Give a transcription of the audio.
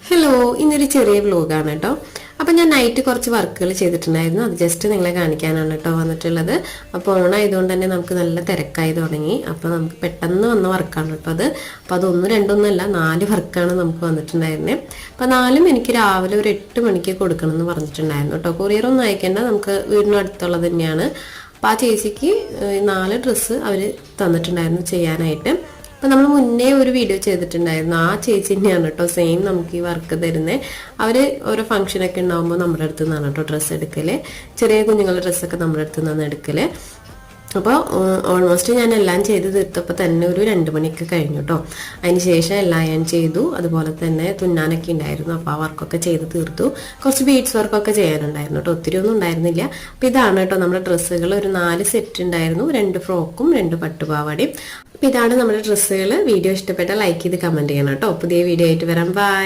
Hello, ഇന്നൊരു ചെറിയ വ്ലോഗാണ് കേട്ടോ. അപ്പം ഞാൻ നൈറ്റ് കുറച്ച് വർക്കുകൾ ചെയ്തിട്ടുണ്ടായിരുന്നു. അത് ജസ്റ്റ് നിങ്ങളെ കാണിക്കാനാണ് കേട്ടോ വന്നിട്ടുള്ളത്. അപ്പോൾ ഓണായതുകൊണ്ട് തന്നെ നമുക്ക് നല്ല തിരക്കായി തുടങ്ങി. അപ്പോൾ നമുക്ക് പെട്ടെന്ന് വന്ന വർക്കാണ് കേട്ടോ അത്. അപ്പോൾ അതൊന്നും രണ്ടൊന്നുമല്ല, 4 വർക്കാണ് നമുക്ക് വന്നിട്ടുണ്ടായിരുന്നത്. അപ്പോൾ 4ഉം എനിക്ക് രാവിലെ ഒരു 8 മണിക്ക് കൊടുക്കണം എന്ന് പറഞ്ഞിട്ടുണ്ടായിരുന്നു കേട്ടോ. കൊറിയറൊന്നും അയക്കേണ്ട, നമുക്ക് വീടിനും അടുത്തുള്ളത് തന്നെയാണ്. അപ്പോൾ ആ ചേച്ചിക്ക് 4 ഡ്രസ്സ് അവർ തന്നിട്ടുണ്ടായിരുന്നു ചെയ്യാനായിട്ട്. അപ്പം നമ്മൾ മുന്നേ ഒരു വീഡിയോ ചെയ്തിട്ടുണ്ടായിരുന്നു. ആ ചേച്ചി തന്നെയാണ് കേട്ടോ സെയിം നമുക്ക് ഈ വർക്ക് തരുന്നത്. അവർ ഓരോ ഫംഗ്ഷനൊക്കെ ഉണ്ടാകുമ്പോൾ നമ്മുടെ അടുത്ത് നിന്നാണ് കേട്ടോ ഡ്രസ്സ് എടുക്കല്. ചെറിയ കുഞ്ഞുങ്ങളുടെ ഡ്രസ്സൊക്കെ നമ്മുടെ അടുത്ത് നിന്നാണ് എടുക്കല്. അപ്പോൾ ഓൾമോസ്റ്റ് ഞാൻ എല്ലാം ചെയ്ത് തീർത്തപ്പോൾ തന്നെ ഒരു 2 മണിയൊക്കെ കഴിഞ്ഞു കേട്ടോ. അതിന് ശേഷം എല്ലാം ഞാൻ ചെയ്തു. അതുപോലെ തന്നെ തുന്നാനൊക്കെ ഉണ്ടായിരുന്നു. അപ്പോൾ ആ വർക്കൊക്കെ ചെയ്ത് തീർത്തു. കുറച്ച് ബീഡ്സ് വർക്കൊക്കെ ചെയ്യാനുണ്ടായിരുന്നു കേട്ടോ, ഒത്തിരി ഒന്നും ഉണ്ടായിരുന്നില്ല. അപ്പോൾ ഇതാണ് കേട്ടോ നമ്മുടെ ഡ്രസ്സുകൾ. ഒരു 4 സെറ്റ് ഉണ്ടായിരുന്നു, 2 ഫ്രോക്കും 2 പട്ടുപാവാടയും. അപ്പോൾ ഇതാണ് നമ്മുടെ ഡ്രസ്സുകൾ. വീഡിയോ ഇഷ്ടപ്പെട്ടാൽ ലൈക്ക് ചെയ്ത് കമൻറ്റ് ചെയ്യണം കേട്ടോ. പുതിയ വീഡിയോ ആയിട്ട് വരാം. ബൈ.